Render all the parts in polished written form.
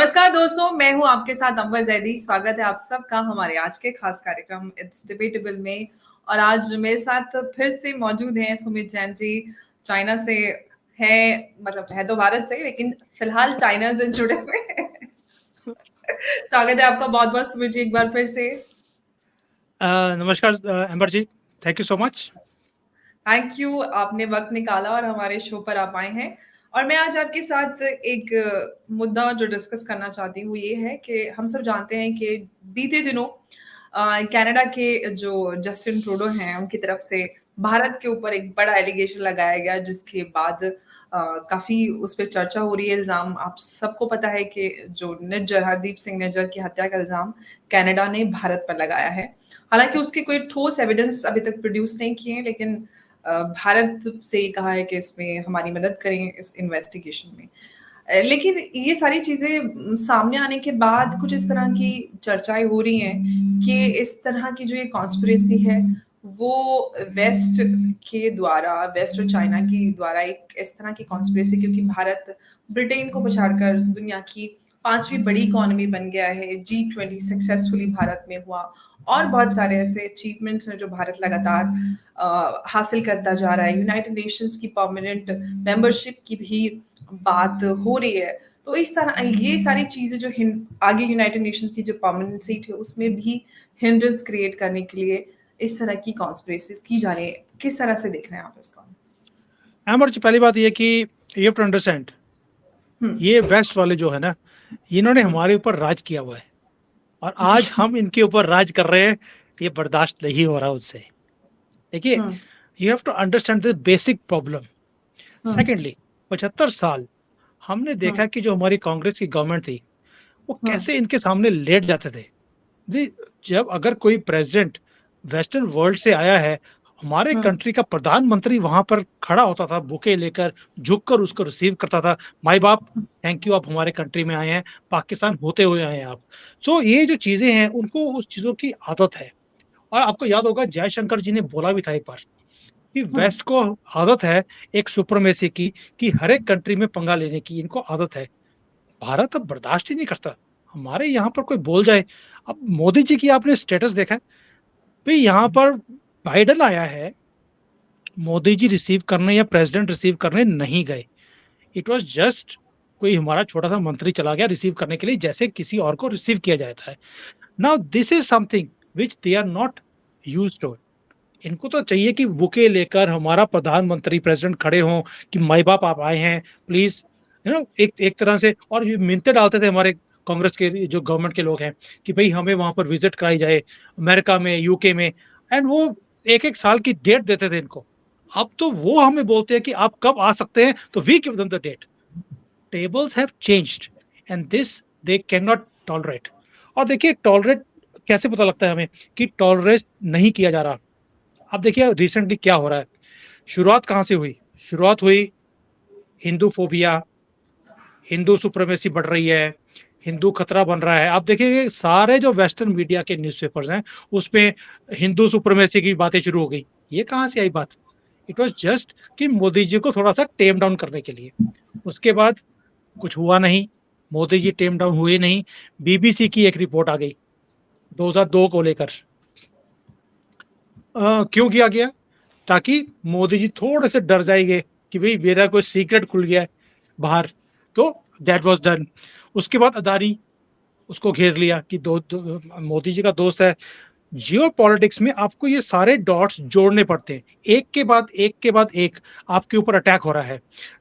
नमस्कार दोस्तों, मैं हूं आपके साथ अंबर जैदी। स्वागत है आप सबका हमारे आज के खास कार्यक्रम इट्स डिबेटेबल में। और आज मेरे साथ फिर से मौजूद हैं सुमित जैन जी। चाइना से है, मतलब है तो भारत से, लेकिन फिलहाल चाइना से जुड़े हुए हैं। स्वागत है आपका बहुत बहुत सुमित जी, एक बार फिर से। नमस्कार Ambar ji, thank you so much. Thank you, आपने वक्त निकाला और हमारे शो पर आप आए हैं। और मैं आज आपके साथ एक मुद्दा जो डिस्कस करना चाहती हूँ, ये है कि हम सब जानते हैं कि बीते दिनों कनाडा के जो जस्टिन ट्रूडो हैं, उनकी तरफ से भारत के ऊपर एक बड़ा एलिगेशन लगाया गया, जिसके बाद काफी उस पर चर्चा हो रही है। इल्जाम आप सबको पता है कि जो निज्जर, हरदीप सिंह निज्जर की हत्या का इल्जाम कनाडा ने भारत पर लगाया है। हालांकि उसके कोई ठोस एविडेंस अभी तक प्रोड्यूस नहीं किए हैं, लेकिन भारत से कहा है कि इसमें हमारी मदद करें इस इन्वेस्टिगेशन में। लेकिन ये सारी चीजें सामने आने के बाद कुछ इस तरह की चर्चाएं हो रही हैं कि इस तरह की जो ये कॉन्स्पिरेसी है वो वेस्ट के द्वारा, वेस्ट और चाइना की द्वारा एक इस तरह की कॉन्स्पिरेसी, क्योंकि भारत ब्रिटेन को पछाड़कर दुनिया की 5वीं बड़ी इकोनॉमी बन गया है। G20 सक्सेसफुली भारत में हुआ और बहुत सारे ऐसे अचीवमेंट्स हैं जो भारत लगातार हासिल करता जा रहा है। यूनाइटेड नेशंस की परमानेंट मेंबरशिप की भी बात हो रही है। तो इस तरह ये सारी चीजें जो आगे यूनाइटेड नेशंस की जो परमानेंट सीट है उसमें भी हिंड्रेंस क्रिएट करने के लिए इस तरह की कॉन्स्पिरेसीज की जा रही है। किस तरह से देख रहे हैं आप इसका? अंबर जी, पहली बात ये कि यू हैव टू अंडरस्टैंड, ये वेस्ट वाले जो है ना, इन्होंने हमारे ऊपर राज किया हुआ है और आज हम इनके ऊपर राज कर रहे हैं। ये बर्दाश्त नहीं हो रहा उससे। देखिए, you have to understand the basic problem. Secondly, 75 साल हमने देखा कि जो हमारी कांग्रेस की गवर्नमेंट थी वो कैसे इनके सामने लेट जाते थे। जब अगर कोई प्रेसिडेंट वेस्टर्न वर्ल्ड से आया है, हमारे कंट्री का प्रधानमंत्री वहां पर खड़ा होता था, बुके लेकर झुककर उसको रिसीव करता था। माई बाप, थैंक यू, आप हमारे कंट्री में आए हैं, पाकिस्तान होते हुए आए हैं आप। सो ये जो चीजें हैं, उनको उस चीजों की आदत है। और आपको याद होगा, जयशंकर जी ने बोला भी था एक बार कि वेस्ट को आदत है एक सुपरमेसी की, कि हर एक कंट्री में पंगा लेने की इनको आदत है। भारत अब बर्दाश्त ही नहीं करता हमारे यहाँ पर कोई बोल जाए। अब मोदी जी की आपने स्टेटस देखा है भाई, यहाँ पर बाइडन आया है, मोदी जी रिसीव करने या प्रेसिडेंट रिसीव करने नहीं गए। इट वाज जस्ट कोई हमारा छोटा सा मंत्री चला गया रिसीव करने के लिए, जैसे किसी और को रिसीव किया जाता है। Now this is something which they are not used to. इनको तो चाहिए कि बुके लेकर हमारा प्रधानमंत्री प्रेसिडेंट खड़े हों कि माई बाप आप आए हैं, प्लीज, एक एक तरह से। और ये मिन्नतें डालते थे हमारे कांग्रेस के जो गवर्नमेंट के लोग हैं कि भाई हमें वहां पर विजिट कराई जाए, अमेरिका में, यूके में। एंड वो एक एक साल की डेट देते थे इनको। अब तो वो हमें बोलते हैं कि आप कब आ सकते हैं, तो we give them the date. Tables have changed and this they can not tolerate. और देखिए, टॉलरेट कैसे पता लगता है हमें कि टॉलरेट नहीं किया जा रहा। अब देखिए रिसेंटली क्या हो रहा है। शुरुआत कहां से हुई? शुरुआत हुई हिंदू फोबिया, हिंदू सुप्रीमेसी बढ़ रही है, हिंदू खतरा बन रहा है। आप देखिए सारे जो वेस्टर्न मीडिया के न्यूज़पेपर्स हैं उसमें हिंदू सुप्रीमेसी की बातें शुरू हो गई। ये कहां से आई बात? इट वाज जस्ट कि मोदी जी को थोड़ा सा टेम डाउन करने के लिए। उसके बाद कुछ हुआ नहीं, मोदी जी टेम डाउन हुए नहीं। बीबीसी की एक रिपोर्ट आ गई 2002 को लेकर। क्यों किया गया? ताकि मोदी जी थोड़े से डर जाएंगे कि भाई मेरा कोई सीक्रेट खुल गया है बाहर। तो दैट वाज डन। उसके बाद अदानी, उसको घेर लिया कि मोदी जी का दोस्त है। जियो पॉलिटिक्स में आपको ये सारे डॉट्स जोड़ने पड़ते हैं, एक के बाद एक के बाद एक आपके ऊपर अटैक हो रहा है।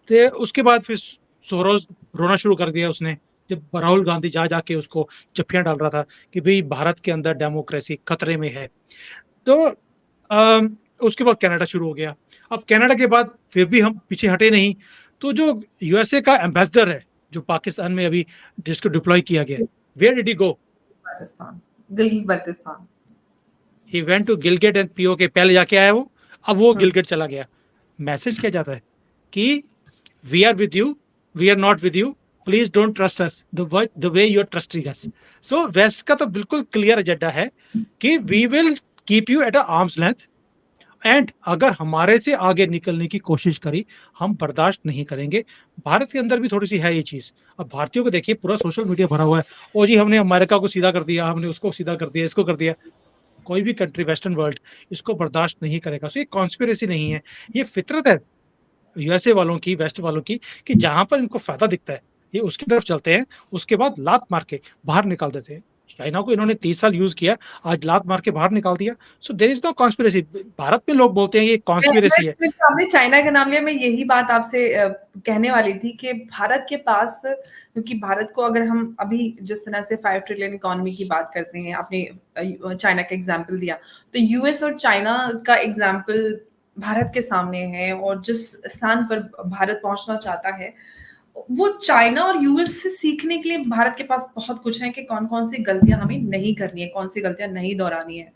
तो उसके बाद फिर सोरोज रोना शुरू कर दिया उसने, जब राहुल गांधी जा जाके उसको जफ्फियां डाल रहा था कि भाई भारत के अंदर डेमोक्रेसी खतरे में है। तो उसके बाद कनाडा शुरू हो गया। अब कनाडा के बाद फिर भी हम पीछे हटे नहीं। तो जो यूएसए का एम्बेसडर है जो पाकिस्तान में अभी जिसको डिप्लॉय किया गया, where did he go? Pakistan, Gilgit Baltistan. He went to Gilgit and POK, पहले जाके आया वो, अब वो गिलगिट चला गया। मैसेज क्या जाता है कि we are with you, we are not with you, please don't trust us the way you are trusting us. So west का तो बिल्कुल क्लियर एजेंडा है कि we will keep you at a arms length. And अगर हमारे से आगे निकलने की कोशिश करी, हम बर्दाश्त नहीं करेंगे। भारत के अंदर भी थोड़ी सी है ये चीज। अब भारतीयों को देखिए, पूरा सोशल मीडिया भरा हुआ है, ओ जी हमने अमेरिका को सीधा कर दिया, हमने उसको सीधा कर दिया, इसको कर दिया। कोई भी कंट्री वेस्टर्न वर्ल्ड इसको बर्दाश्त नहीं करेगा। तो ये कॉन्स्पिरेसी नहीं है, ये फितरत है यूएसए वालों की, वेस्ट वालों की, कि जहां पर इनको फायदा दिखता है ये उसकी तरफ चलते हैं, उसके बाद लात मार के बाहर निकाल देते हैं। चाइना को इन्होंने 30 साल यूज किया, आज लात मार के बाहर निकाल दिया। So there is no conspiracy. Bharat में लोग बोलते हैं ये मैं कॉन्स्पिरेसी है। इसमें आपने चाइना का नाम लिया, मैं यही बात आपसे कहने वाली थी कि भारत के पास, क्योंकि भारत को अगर हम अभी जिस तरह से 5 ट्रिलियन इकोनॉमी की बात करते हैं, आपने चाइना का एग्जांपल दिया, तो यूएस और चाइना का एग्जांपल भारत के सामने है, और जिस स्थान पर भारत पहुंचना चाहता है वो चाइना और यूएस से सीखने के लिए भारत के पास बहुत कुछ है कि कौन कौन सी गलतियां हमें नहीं करनी है, कौन सी गलतियां नहीं दोहरानी है।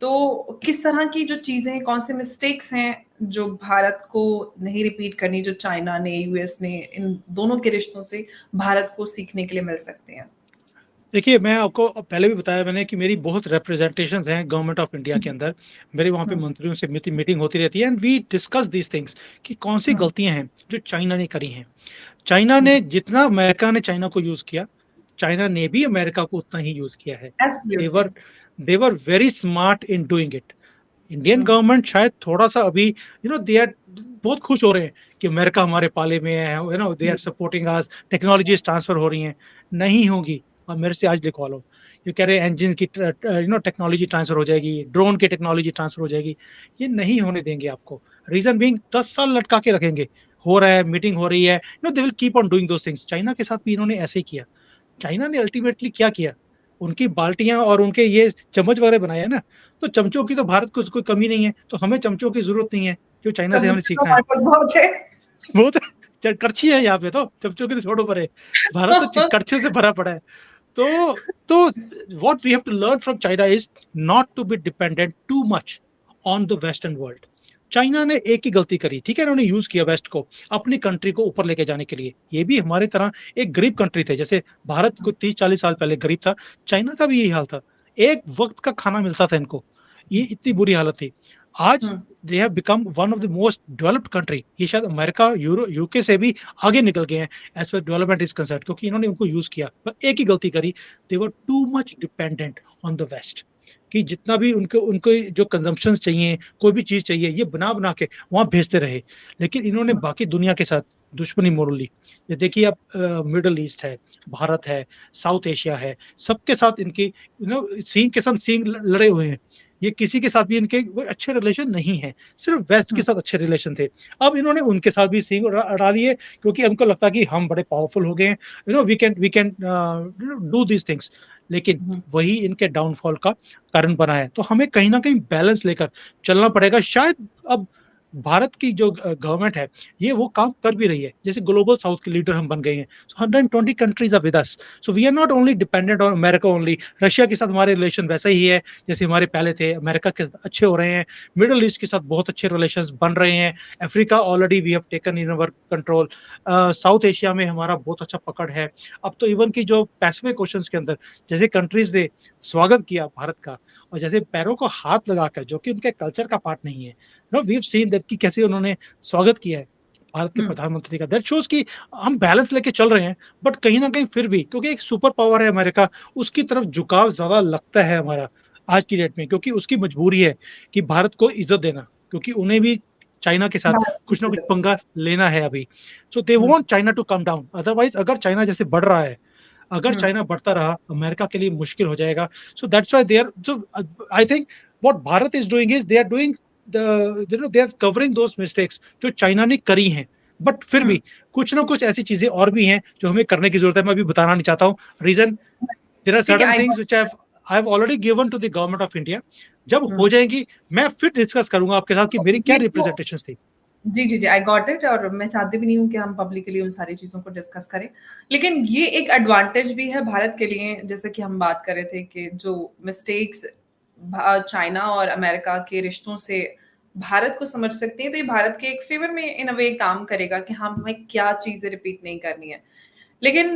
तो किस तरह की जो चीजें हैं, कौन से मिस्टेक्स हैं जो भारत को नहीं रिपीट करनी, जो चाइना ने, यूएस ने, इन दोनों के रिश्तों से भारत को सीखने के लिए मिल सकते हैं? देखिए, मैं आपको पहले भी बताया मैंने कि मेरी बहुत रिप्रेजेंटेशंस हैं गवर्नमेंट ऑफ इंडिया के हम्म, अंदर। मेरे वहाँ पे हम्म, मंत्रियों से मीटिंग होती रहती है, and we discuss these things कि कौन सी हम्म, गलतियां हैं जो चाइना ने करी हैं। चाइना हम्म, ने जितना अमेरिका ने चाइना को यूज किया, चाइना ने भी अमेरिका को उतना ही यूज किया है। Absolutely. They're they're very smart in doing it. Indian hmm, government शायद थोड़ा सा अभी दे आर बहुत खुश हो रहे हैं कि अमेरिका हमारे पाले में है, they are hmm, supporting us, technologies transfer हो रही हैं। नहीं होगी। और मेरे से आज लिखवा लो, ये कह रहे हैं इंजन की टेक्नोलॉजी ट्रांसफर हो जाएगी, ड्रोन की टेक्नोलॉजी ट्रांसफर हो जाएगी। ये नहीं होने देंगे आपको। रीजन बीइंग 10 साल लटका के रखेंगे। हो रहा है, मीटिंग हो रही है, they will keep on doing those things. China के साथ भी इन्होंने ऐसे ही किया। चाइना ने अल्टीमेटली क्या किया, उनकी बाल्टियां और उनके ये चम्मच वगैरह बनाया ना, तो चमचों की तो भारत को कोई कमी नहीं है, तो हमें चमचों की जरूरत नहीं है जो चाइना से हमने समूचे तो सीखना है। हमारे पास बहुत है। वो तो करछी है यहाँ पे, तो चमचों की तो छोड़ो परे। भारत तो करछियों से भरा पड़ा है। तो what we have to learn from China is not to be dependent too much on the western world. China ने एक ही गलती करी, ठीक है, उन्होंने यूज किया वेस्ट को अपनी कंट्री को ऊपर लेके जाने के लिए। ये भी हमारी तरह एक गरीब कंट्री थे, जैसे भारत को 30-40 साल पहले गरीब था, चाइना का भी यही हाल था। एक वक्त का खाना मिलता था इनको, ये इतनी बुरी हालत थी। आज hmm, they have become one of the most developed country. ये शायद अमेरिका, यूरो, यूके से भी आगे निकल गए हैं as far development is concern, क्योंकि इन्होंने उनको यूज किया। पर एक ही गलती करी, they were too much dependent on the west. कि जितना भी उनको उनको जो कंजम्पशन चाहिए, कोई भी चीज चाहिए, ये बना बना के वहां भेजते रहे। लेकिन इन्होंने हम्म, बाकी दुनिया के साथ दुश्मनी मोड़ ली। ये देखिए, अब मिडल ईस्ट है, भारत है, साउथ एशिया है, सबके साथ इनकी सींग के साथ सींग लड़े हुए हैं। ये किसी के साथ भी इनके कोई अच्छे रिलेशन नहीं है, सिर्फ वेस्ट के हम्म, साथ अच्छे रिलेशन थे। अब इन्होंने उनके साथ भी सींग अड़ा लिए, क्योंकि हमको लगता है कि हम बड़े पावरफुल हो गए हैं, we can do these things. लेकिन हम्म, वही इनके डाउनफॉल का कारण बना है। तो हमें कहीं ना कहीं बैलेंस लेकर चलना पड़ेगा। शायद अब भारत की जो गवर्नमेंट है, ये वो काम कर भी रही है। जैसे ग्लोबल साउथ के लीडर हम बन गए हैं, so 120 countries are with us. So we are not only dependent on America only. Russia के साथ हमारे रिलेशन वैसे ही है जैसे हमारे पहले थे, अमेरिका के साथ अच्छे हो रहे हैं, मिडल ईस्ट के साथ बहुत अच्छे रिलेशन बन रहे हैं, Africa already we have taken in our control, South Asia में हमारा बहुत अच्छा पकड़ है। अब तो इवन की जो पैसिफिक ओशन के अंदर जैसे कंट्रीज ने स्वागत किया भारत का, और जैसे पैरों को हाथ लगाकर, जो कि उनके कल्चर का पार्ट नहीं है, वी हैव सीन दैट कि कैसे उन्होंने स्वागत किया है भारत के हम्म, प्रधानमंत्री का। दैट शोज कि हम बैलेंस लेके चल रहे हैं। बट कहीं ना कहीं फिर भी, क्योंकि एक सुपर पावर है अमेरिका, उसकी तरफ झुकाव ज्यादा लगता है हमारा आज की डेट में, क्योंकि उसकी मजबूरी है कि भारत को इज्जत देना, क्योंकि उन्हें भी चाइना के साथ भारत की कुछ ना कुछ तरफ। पंगा लेना है अभी। So they hmm, want China to come down. Otherwise अगर चाइना जैसे बढ़ रहा है, अगर हम्म, चाइना बढ़ता रहा, अमेरिका के लिए मुश्किल हो जाएगा। So that's why they are, so I think what Bharat is doing is they are doing they are covering those mistakes जो चाइना ने करी हैं। बट फिर हम्म, भी कुछ ना कुछ ऐसी चीजें और भी हैं जो हमें करने की जरूरत है। मैं अभी बताना नहीं चाहता हूँ रीजन। देयर आर ठीक है, certain I things got. Which I have already given to the government of India. जब हो हम्म, जाएंगी, मैं फिर डिस्कस करूंगा आपके साथ कि मेरी क्या ये तो, रिप्रेजेंटेशन थी। जी, जी, जी, आई गॉट इट, और मैं चाहती भी नहीं हूँ कि हम पब्लिकली उन सारी चीज़ों को डिस्कस करें। लेकिन ये एक एडवांटेज भी है भारत के लिए, जैसे कि हम बात कर रहे थे कि जो मिस्टेक्स चाइना और अमेरिका के रिश्तों से भारत को समझ सकते हैं, तो ये भारत के एक फ़ेवर में इन अ वे काम करेगा कि हाँ, हमें क्या चीज़ें रिपीट नहीं करनी है। लेकिन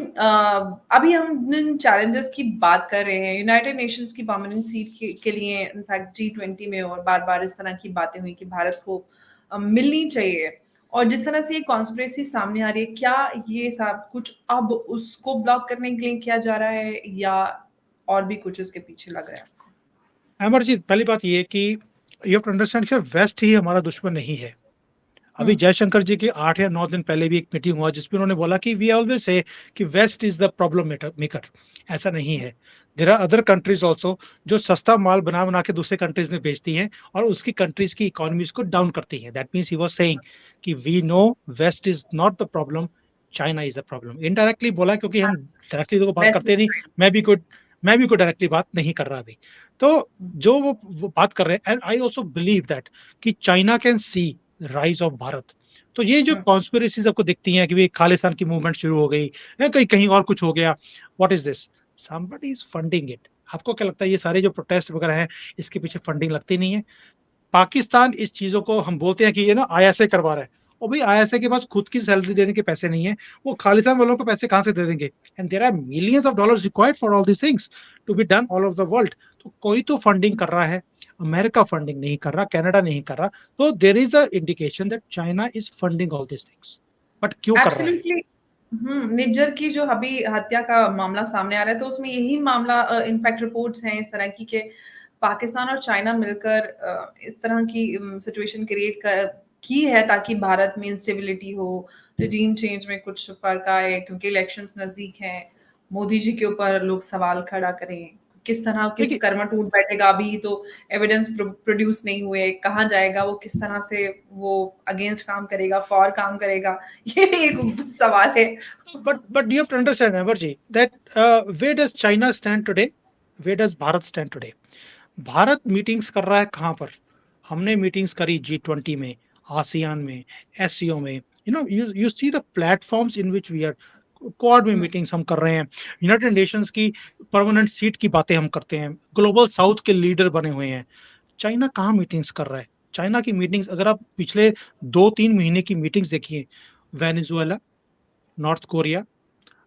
अभी हम जिन चैलेंजेस की बात कर रहे हैं, यूनाइटेड नेशंस की परमानेंट सीट के लिए इनफैक्ट G20 में और बार-बार इस तरह की बातें हुई कि भारत को मिलनी चाहिए, और जिस तरह से ये कॉन्स्पिरेसी सामने आ रही है, क्या ये सब कुछ अब उसको ब्लॉक करने के लिए किया जा रहा है या और भी कुछ उसके पीछे लग रहा है आपको? अमर जी, पहली बात ये है कि यू हैव टू अंडरस्टैंड कि वेस्ट ही हमारा दुश्मन नहीं है। हुँ, अभी जयशंकर जी के 8 या 9 दिन पहले भी एक मीटिंग हुआ जिसमें उन्होंने बोला कि वी ऑलवेज से कि west is the problem maker. ऐसा नहीं है। There are other countries also जो सस्ता माल बना बना के दूसरे कंट्रीज में बेचती हैं और उसकी कंट्रीज की इकोनॉमीज को डाउन करती हैं। That means he was saying कि we know west is not the problem, China is the problem. Indirectly बोला क्योंकि हम डायरेक्टली तो बात वेस्ट करते नहीं। मैं भी कोई डायरेक्टली बात नहीं कर रहा अभी। तो जो वो बात कर रहे हैं, and I also believe that कि China can see rise of Bharat. तो ये जो हुँ, कॉन्स्पिरेसीज आपको दिखती हैं कि भाई खालिस्तान की मूवमेंट शुरू हो गई है, कहीं कहीं और कुछ हो गया, what is this? Somebody is funding it. आपको क्या लगता है ये सारे जो प्रोटेस्ट वगैरह हैं इसके पीछे फंडिंग लगती नहीं है? पाकिस्तान इस चीजों को हम बोलते हैं कि ये ना आईएसए करवा रहा है, और भाई आईएसए के पास खुद की सैलरी देने के पैसे नहीं है, वो खालिस्तान वालों को पैसे कहां से दे देंगे? And there are millions of dollars required for all these things to be done all over the world. तो कोई तो फंडिंग कर रहा है। अमेरिका फंडिंग नहीं कर रहा, कनाडा नहीं कर रहा। तो there is a indication that China is funding all these things. But क्यों कर रहा है? एब्सोल्युटली। निज्जर की जो अभी हत्या का मामला सामने आ रहा है, तो उसमें यही मामला इनफैक्ट रिपोर्ट्स हैं इस तरह की कि पाकिस्तान और चाइना मिलकर इस तरह की सिचुएशन क्रिएट की है ताकि भारत में इंस्टेबिलिटी हो, रिजीम चेंज में कुछ फर्क आए क्योंकि इलेक्शंस नजदीक हैं, मोदी जी के ऊपर लोग सवाल खड़ा करें, किस तरह किस देखिए, कर्मठ टूट बैठेगा, अभी तो एविडेंस प्रोड्यूस नहीं हुए, कहाँ जाएगा वो, किस तरह से वो अगेंस्ट काम करेगा, फॉर काम करेगा, ये एक सवाल है। but you have to understand, Amarji, that where does China stand today? Where does Bharat stand today? Bharat meetings कर रहा है कहाँ पर? हमने मीटिंग्स करी G20 में, आसियान में, एससीओ में। You see the platforms in which we are. Quad में हुँ, मीटिंग्स हम कर रहे हैं। यूनाइटेड नेशंस की परमानेंट सीट की बातें हम करते हैं। ग्लोबल साउथ के लीडर बने हुए हैं। चाइना कहाँ मीटिंग्स कर रहा है? चाइना की मीटिंग्स अगर आप पिछले 2-3 महीने की मीटिंग्स देखिए, वेनेजुएला, नॉर्थ कोरिया,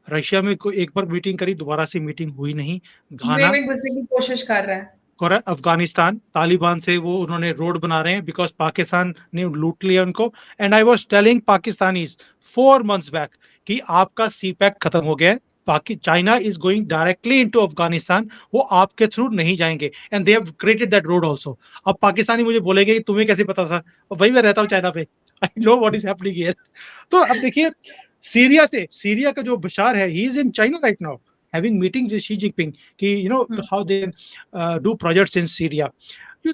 रशिया में कोई एक बार मीटिंग करी, दोबारा से मीटिंग हुई नहीं। यूए घाना, में घुसने की कोशिश कर रहा है। अफगानिस्तान, तालिबान से वो उन्होंने रोड बना रहे हैं बिकॉज पाकिस्तान ने लूट लिया उनको। And I was telling Pakistanis 4 months back कि आपका सी पैक खत्म हो गया है। बाकी China is going directly into Afghanistan, वो आपके थ्रू नहीं जाएंगे। And they have created that road also. अब पाकिस्तानी मुझे बोलेंगे कि तुम्हें कैसे पता था? और भाई मैं रहता हूँ चाइना पे, I know what is happening here. तो अब देखिए, सीरिया का जो बशार है, he is in China right now having meetings with Xi Jinping कि हुँ, how they do projects in Syria. You,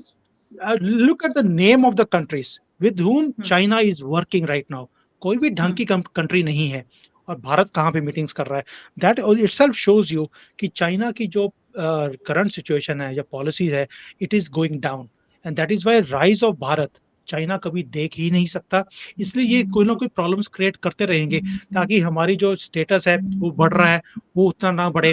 look at the name of the countries with whom hmm, China is working right now. कोई भी हुँ, ढंग की country नहीं है, और भारत कहाँ पे मीटिंग्स कर रहा है? दैट itself shows you कि चाइना की जो करंट सिचुएशन है या पॉलिसीज है, it is going down. And that is why rise of Bharat China कभी देख ही नहीं सकता। इसलिए ये कोई ना कोई प्रॉब्लम्स क्रिएट करते रहेंगे ताकि हमारी जो स्टेटस है वो बढ़ रहा है वो उतना ना बढ़े।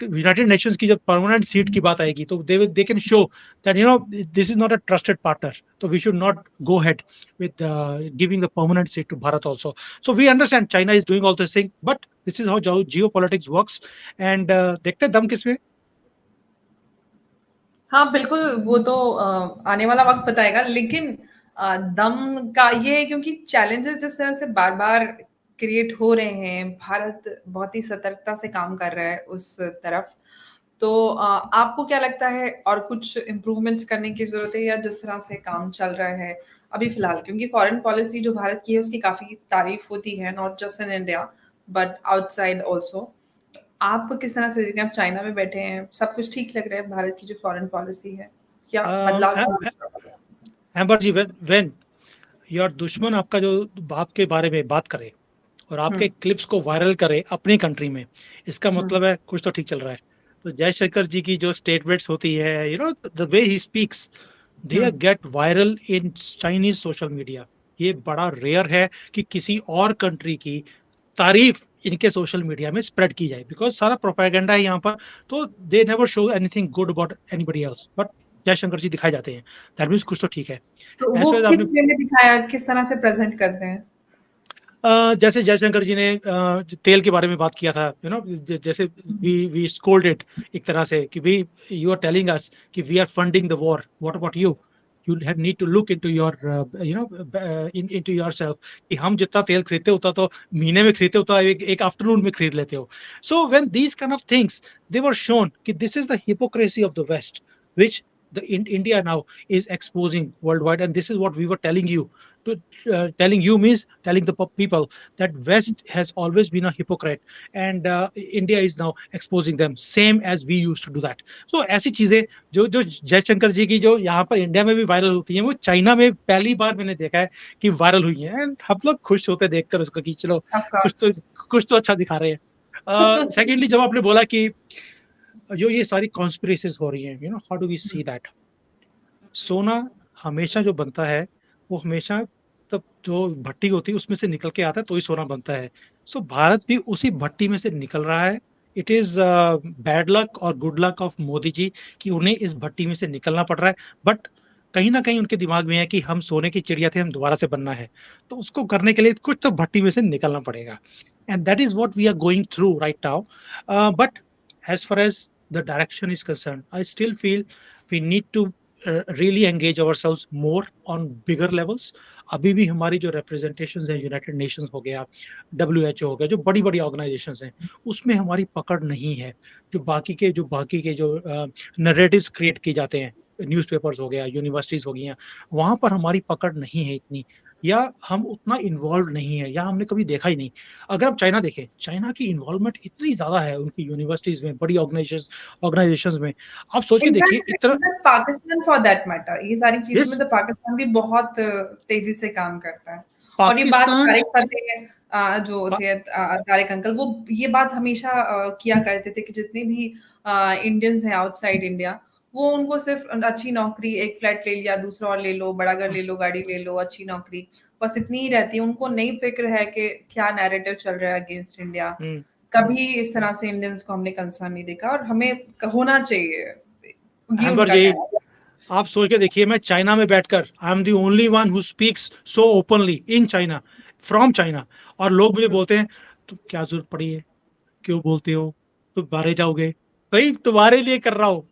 यूनाइटेड नेशंस की जब परमानेंट सीट की बात आएगी तो they can show that this is not a trusted partner, तो we should not go head with giving the permanent seat to Bharat also. So we understand China is doing all this thing, but this is how geopolitics works. And देखते हैं दम किसमें। हाँ, बिल्कुल, वो तो आने वाला वक़्त बताएगा, लेकिन दम का ये है क्योंकि चैलेंजेस जिस तरह से बार-बार क्रिएट हो रहे हैं, भारत बहुत ही सतर्कता से काम कर रहा है उस तरफ। तो आपको क्या लगता है और कुछ इम्प्रूवमेंट्स करने की ज़रूरत है या जिस तरह से काम चल रहा है अभी फ़िलहाल? क्योंकि फ़ॉरेन पॉलिसी जो भारत की है उसकी काफ़ी तारीफ़ होती है, not just in India but outside also. आप किस तरह से देख रहे हैं? आप चाइना में बैठे हैं, सब कुछ ठीक लग रहा है भारत की जो फ़ॉरेन पॉलिसी है? या बदलाव एम्बर जी, when योर दुश्मन आपका जो बाप के बारे में बात करे और हुँ, आपके क्लिप्स को वायरल करे अपनी कंट्री में, इसका हुँ, मतलब है कुछ तो ठीक चल रहा है। तो जयशंकर जी की जो स्टेटमेंट्स होती है, the way he speaks, they hmm, get viral in Chinese social media. ये बड़ा रेयर है कि किसी और कंट्री की तारीफ इनके सोशल मीडिया में स्प्रेड की जाए, बिकॉज सारा प्रोपेगेंडा है यहाँ पर। तो they never show anything good about anybody else, but Jaishankar ji दिखाए जाते हैं। दैट मीन्स कुछ तो ठीक है। तो वो एज वेल किस आपने वे में दिखाया किस तरह से प्रेज़ेंट करते हैं? जैसे जयशंकर जी ने तेल के बारे में बात किया था, जैसे वी स्कोल्डेड एक तरह से कि we you are telling us कि we are funding the war, what about you have need to look into your into yourself कि हम जितना तेल खरीदते होता तो महीने में खरीदते होता एक आफ्टरनून में खरीद लेते हो. So when these kind of things they were shown कि this is the hypocrisy of the West, which India now is exposing worldwide, and this is what we were telling you. Telling you means telling the people that West has always been a hypocrite, and India is now exposing them, same as we used to do that. So ऐसी चीजें जो जो जयशंकर जी की जो यहाँ पर India में भी वायरल होती हैं, वो चाइना में पहली बार मैंने देखा है कि वायरल हुई है, एंड हम लोग खुश होते देखकर उसको कि चलो Of course. कुछ तो अच्छा दिखा रहे हैं. सेकेंडली जब आपने बोला कि जो ये सारी कॉन्स्पिरेसीज हो रही हैं, how do we see that. सोना हमेशा जो बनता है वो हमेशा तब जो भट्टी होती है उसमें से निकल के आता है तो ही सोना बनता है. सो भारत भी उसी भट्टी में से निकल रहा है. इट इज बैड लक और good luck of Modi ji कि उन्हें इस भट्टी में से निकलना पड़ रहा है, बट कहीं ना कहीं उनके दिमाग में है कि हम सोने की चिड़िया थे, हम दोबारा से बनना है, तो उसको करने के लिए कुछ तो भट्टी में से निकलना पड़ेगा. And that is what we are going through right now. But as far as the direction is concerned, I still feel we need to really engage ourselves more on bigger levels. अभी भी हमारी जो representations हैं, United Nations हो गया, WHO हो गया, जो बड़ी बड़ी ऑर्गेनाइजेशंस हैं, उसमें हमारी पकड़ नहीं है. जो बाकी के जो नरेटिव्स क्रिएट किए जाते हैं, न्यूज़पेपर्स हो गया, यूनिवर्सिटीज हो गई, वहां पर हमारी पकड़ नहीं है इतनी, या हम उतना इन्वॉल्व नहीं है, या हमने कभी देखा ही नहीं. अगर आप चाइना देखें, चाइना की इन्वॉल्वमेंट इतनी ज्यादा है उनकी यूनिवर्सिटीज में, बड़ी ऑर्गेनाइजेशंस में. आप सोच के देखिए इतना. पाकिस्तान फॉर दैट मैटर, ये सारी चीजों में तो पाकिस्तान भी बहुत तेजी से काम करता है. और ये बात तारिक फतेह जो थे तारिक अंकल, वो ये बात हमेशा किया करते थे कि जितने भी इंडियंस हैं आउटसाइड इंडिया, वो उनको सिर्फ अच्छी नौकरी, एक फ्लैट ले लिया, दूसरा और ले लो, बड़ा घर ले लो, गाड़ी ले लो, अच्छी नौकरी, बस इतनी ही रहती है. उनको नहीं फिक्र है कि क्या नैरेटिव चल रहा है अगेंस्ट इंडिया. कभी इस तरह से इंडियंस को हमने कंसर्न नहीं देखा, और हमें होना चाहिए. आप सोच के देखिए, मैं चाइना में बैठकर, I am the only one who speaks so openly in China, from China, और लोग मुझे बोलते हैं तुम क्या जरूरत पड़ी है, क्यों बोलते हो, तुम बाहर जाओगे. भाई तुम्हारे लिए कर रहा हूँ,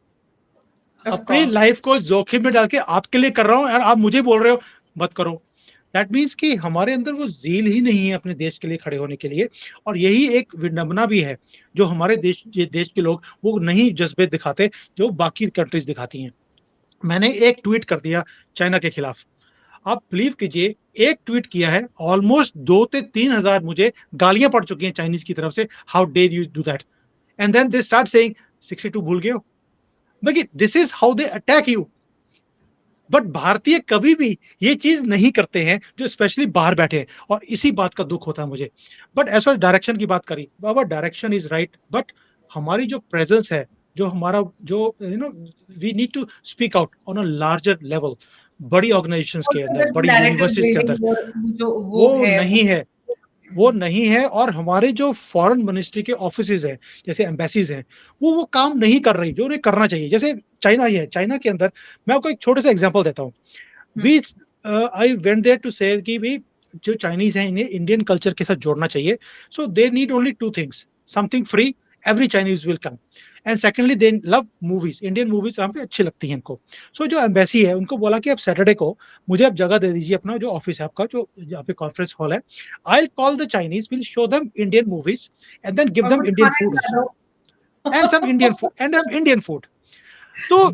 अपनी लाइफ को जोखिम में डाल के आपके लिए कर रहा हूँ, और आप मुझे बोल रहे हो मत करो. दैट मीन्स कि हमारे अंदर वो ज़ील ही नहीं है अपने देश के लिए खड़े होने के लिए. और यही एक विडंबना भी है जो हमारे देश के लोग वो नहीं जज्बे दिखाते जो बाकी कंट्रीज दिखाती हैं. मैंने एक ट्वीट कर दिया चाइना के खिलाफ, आप बिलीव कीजिए, एक ट्वीट किया है, ऑलमोस्ट 2 से 3 हजार मुझे गालियां पड़ चुकी हैं चाइनीज की तरफ से, how dare you do that. And then they start saying 62 भूल गए हो. देखिए, this is how they attack you. But भारतीय कभी भी ये चीज नहीं करते हैं, जो स्पेशली बाहर बैठे हैं, और इसी बात का दुख होता है मुझे. बट एज फार डायरेक्शन की बात करी, बाबा डायरेक्शन इज राइट, बट हमारी जो प्रेजेंस है, जो हमारा जो we need to speak out on a larger level, बड़ी ऑर्गेनाइजेशंस के अंदर, बड़ी यूनिवर्सिटीज के अंदर, वो नहीं है. और हमारे जो फॉरेन मिनिस्ट्री के ऑफिसेज हैं, जैसे एम्बेसीज हैं, वो काम नहीं कर रही जो उन्हें करना चाहिए. जैसे चाइना ही है, चाइना के अंदर मैं आपको एक छोटे सा एग्जांपल देता हूँ. आई वेंट देयर टू से कि भी जो चाइनीज हैं इन्हें इंडियन कल्चर के साथ जोड़ना चाहिए. So they need only 2 things, something free, every Chinese will come, and secondly they love movies, Indian movies यहाँ पे अच्छी लगती हैं इनको. सो जो एम्बेसी है उनको बोला कि आप सैटरडे को मुझे आप जगह दे दीजिए, अपना जो ऑफिस है आपका, जो यहाँ पे कॉन्फ्रेंस हॉल है, I call the Chinese, will show them Indian movies and then give them Indian food and some Indian food. तो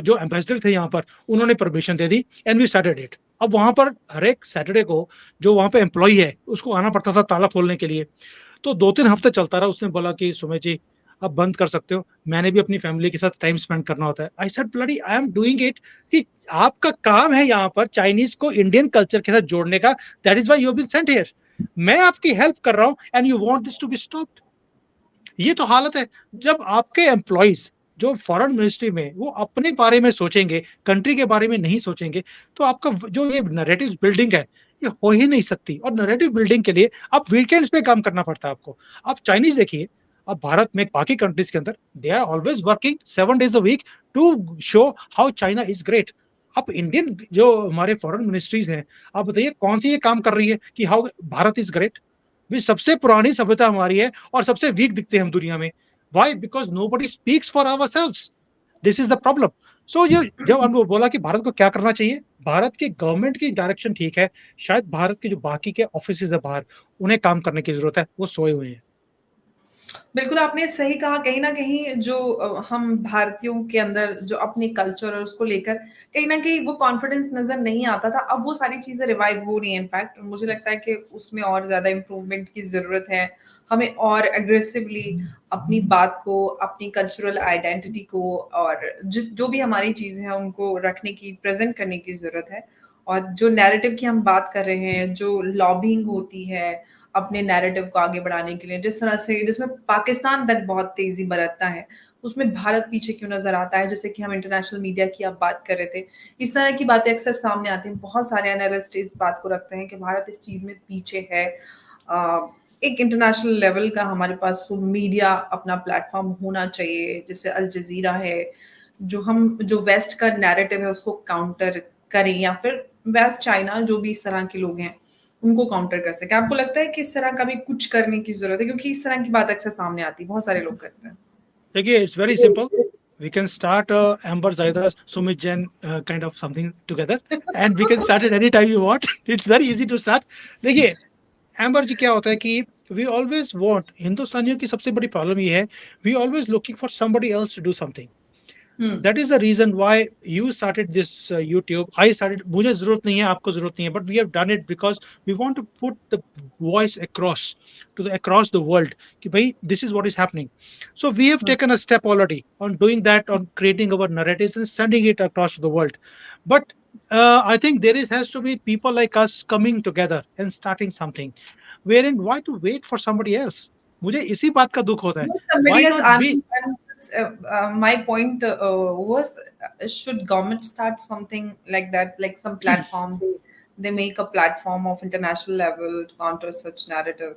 जो एम्बेसडर थे यहाँ पर, उन्होंने परमिशन दे दी एंड वी स्टार्टेड इट. अब वहां पर हर एक सैटरडे को जो वहां पे एम्प्लॉय है उसको आना पड़ता था ताला खोलने के लिए. तो 2-3 हफ्ते चलता रहा. उसने बोला कि सुमेश जी अब बंद कर सकते हो, मैंने भी अपनी फैमिली के साथ टाइम स्पेंड करना होता है. I said bloody I am doing it, कि आपका काम है यहाँ पर चाइनीज को इंडियन कल्चर के साथ जोड़ने का, that is why you have been sent here. मैं आपकी हेल्प कर रहा हूँ and you want this to be stopped. ये तो हालत है. जब आपके एम्प्लॉइज जो फॉरेन मिनिस्ट्री में, वो अपने बारे में सोचेंगे, कंट्री के बारे में नहीं सोचेंगे, तो आपका जो ये नैरेटिव बिल्डिंग है ये हो ही नहीं सकती. और नैरेटिव बिल्डिंग के लिए आप वीकेंड्स पे काम करना पड़ता है आपको. आप चाइनीज देखिए, अब भारत में बाकी कंट्रीज के अंदर they are always working 7 days a week to show how China is great. अब इंडियन जो हमारे फॉरेन मिनिस्ट्रीज हैं, आप बताइए कौन सी ये काम कर रही है कि हाउ भारत इज ग्रेट। भी सबसे पुरानी सभ्यता हमारी है और सबसे वीक दिखते हैं हम दुनिया में। Why? Because nobody speaks for ourselves. This is the problem. So ये जब हमने बोला कि भारत को क्या करना चाहिए, भारत की गवर्नमेंट की डायरेक्शन ठीक है, शायद भारत के जो बाकी के ऑफिस है बाहर, उन्हें काम करने की जरूरत है, वो सोए हुए हैं। बिल्कुल आपने सही कहा। कहीं न कहीं जो हम भारतीयों के अंदर जो अपने कल्चर और उसको लेकर कहीं न कहीं वो कॉन्फिडेंस नज़र नहीं आता था। अब वो सारी चीज़ें रिवाइव हो रही हैं इनफैक्ट, मुझे लगता है कि उसमें और ज़्यादा इम्प्रूवमेंट की ज़रूरत है। हमें और एग्रेसिवली अपनी बात को, अपनी कल्चरल आइडेंटिटी को और जो भी हमारी चीज़ें हैं उनको रखने की, प्रेज़ेंट करने की ज़रूरत है। और जो नैरेटिव की हम बात कर रहे हैं, जो लॉबिंग होती है अपने नैरेटिव को आगे बढ़ाने के लिए, जिस तरह से जिसमें पाकिस्तान तक बहुत तेज़ी बरतता है, उसमें भारत पीछे क्यों नज़र आता है? जैसे कि हम इंटरनेशनल मीडिया की आप बात कर रहे थे, इस तरह की बातें अक्सर सामने आती हैं। बहुत सारे एनालिस्ट इस बात को रखते हैं कि भारत इस चीज़ में पीछे है। एक इंटरनेशनल लेवल का हमारे पास वो मीडिया अपना प्लेटफ़ॉर्म होना चाहिए, जैसे अल जज़ीरा है, जो वेस्ट का नैरेटिव है उसको काउंटर करें या फिर वेस्ट चाइना जो भी इस तरह के लोग हैं, उनको काउंटर कर सकें। आपको लगता है कि इस तरह का भी कुछ करने की ज़रूरत है? क्योंकि इस तरह की बात अक्सर सामने आती है, बहुत सारे लोग करते हैं। देखिए, it's very simple. We can start Amber Zaida Sumit Jain kind of something together, and we can start it anytime you want. It's very easy to start. देखिए, एम्बर जी क्या होता है कि वी ऑलवेज वांट, हिंदुस्तानियों की सबसे बड़ी problem ये है, we always looking for somebody else to do something. Hmm, That is the reason why you started this YouTube. I started, मुझे जरूरत नहीं है, आपको जरूरत नहीं है, but we have done it because we want to put the voice across to across the world कि भाई this is what is happening. So we have hmm, taken a step already on doing that, on creating our narratives and sending it across to the world. But I think there has to be people like us coming together and starting something. Wherein why to wait for somebody else? मुझे इसी बात का दुख होता है. no, somebody Why else. not be? My point was, should government start something like that, like some platform? They make a platform of international level to counter such narrative.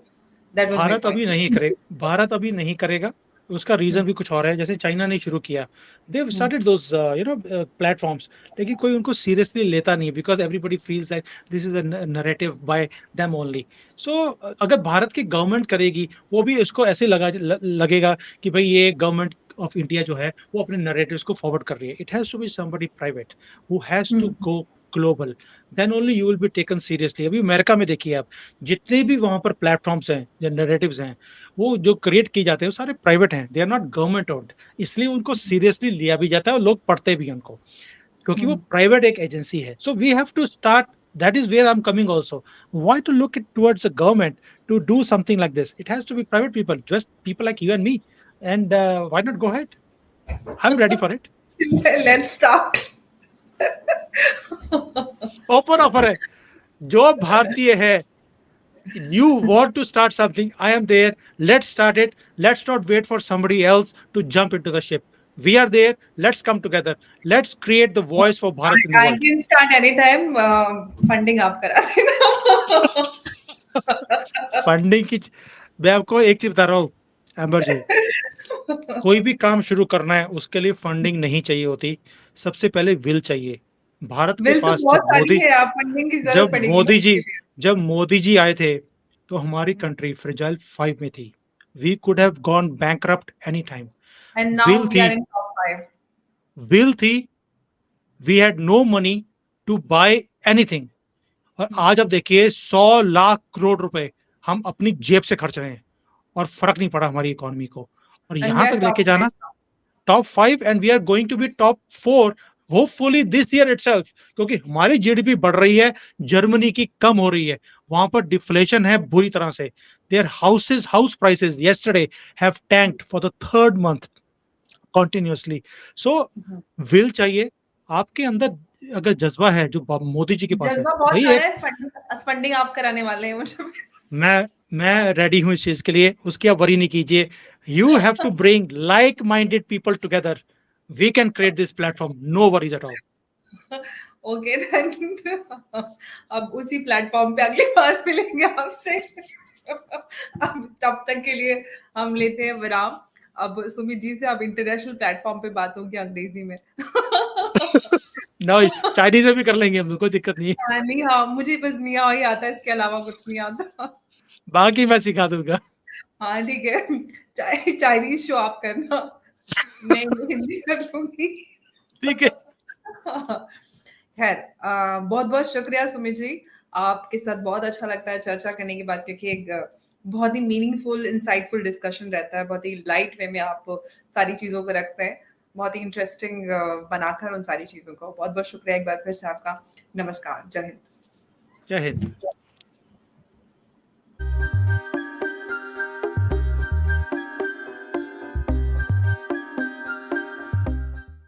That was my Bharat point. अभी नहीं करे, भारत अभी नहीं करेगा। उसका reason हुँ, भी कुछ और है, जैसे चाइना ने शुरू किया, देव हुँ, स्टार्टेड दोस प्लेटफॉर्म्स, लेकिन कोई उनको सीरियसली लेता नहीं, because everybody feels like this is a narrative by them only. So अगर भारत की गवर्नमेंट करेगी, वो भी इसको ऐसे लगेगा कि भाई ये गवर्नमेंट ऑफ इंडिया जो है वो अपने नैरेटिव्स को फॉरवर्ड कर रही है। It has to be somebody private who has to hmm, go global, then only you will be taken seriously. अभी अमेरिका में देखिए आप, जितने भी वहां पर प्लेटफॉर्म्स हैं या नैरेटिव्स हैं, वो जो क्रिएट किए जाते हैं वो सारे प्राइवेट हैं, they are not government owned. इसलिए उनको सीरियसली लिया भी जाता है और लोग पढ़ते भी हैं उनको, क्योंकि वो हुँ, प्राइवेट एक एजेंसी है। So we have to start, that is where I'm coming also. Why to look it towards the government to do something like this? It has to be private people, just people like you and me. And why not go ahead? I'm ready for it. Let's start. Open offer है, जो भारतीय है, you want to start something, I am there, let's start it. Let's not wait for somebody else to jump into the ship. We are there, let's come together, let's create the voice for Bharat in the I world. can start anytime. Funding आप करा देना। Funding की मैं आपको एक चीज बता रहा हूँ एम्बर जी, कोई भी काम शुरू करना है उसके लिए फंडिंग नहीं चाहिए होती, सबसे पहले विल चाहिए। भारत के बिल तो पास बहुत सारी है, आप फंडिंग की ज़रूरत जब पड़ेगी ना मोदी जी उसके लिए। जब मोदी जी आए थे, तो हमारी कंट्री फ्रेजाइल 5 में थी। We could have gone bankrupt any time. And now will we थी, आर इन टॉप 5। विल थी, we had no money to buy anything. और हुँ, आज आप देखिए 100 लाख करोड़ रुपए हम अपनी जेब से खर्च रहे हैं और फर्क नहीं पड़ा हमारी इकोनॉमी को। और एंड वी यहां आर तक टॉप लेके 5 जाना, now. Top 5, and we are going to be top 4 hopefully this year itself, क्योंकि हमारी जीडीपी बढ़ रही है, जर्मनी की कम हो रही है। वहां पर डिफ्लेशन है बुरी तरह से। Their house prices yesterday have tanked for the third month continuously. So hmm, will चाहिए आपके अंदर, अगर जज्बा है जो मोदी जी के पास है, जज़्बा बहुत भाई सारा एक, है, फंडिंग आप कराने वाले हैं मुझे। मैं रेडी हूं इस चीज के लिए, उसकी आप वरी नहीं कीजिए। You have to bring like minded people together, we can create this platform, no worries at all. Okay then अब उसी प्लेटफ़ॉर्म पे अगली बार मिलेंगे आपसे। अब तब तक के लिए हम लेते हैं विराम। अब सुमित जी से अब इंटरनेशनल प्लेटफ़ॉर्म पे बात होगी अंग्रेज़ी में। नो, चाइनीज़ में भी कर लेंगे हम, कोई दिक्कत नहीं है। हाँ, नहीं हाँ, मुझे बस नि हाओ ही आता है, इसके अलावा कुछ नहीं आता। बाकी मैं सिखा दूँगा। हाँ, ठीक है। चाइनीज़ शो आप करना, मैं हिंदी कर लूँगी। ठीक है। खैर बहुत-बहुत शुक्रिया सुमित जी। आपके साथ बहुत अच्छा लगता है चर्चा करने के बाद क्योंकि एक बहुत ही मीनिंगफुल, इंसाइटफुल डिस्कशन रहता है, बहुत ही लाइट वे में आप सारी चीज़ों को रखते हैं। बहुत ही इंटरेस्टिंग बनाकर उन सारी चीज़ों को। बहुत-बहुत शुक्रिया एक बार फिर से आपका। नमस्कार, जय हिंद। जय हिंद।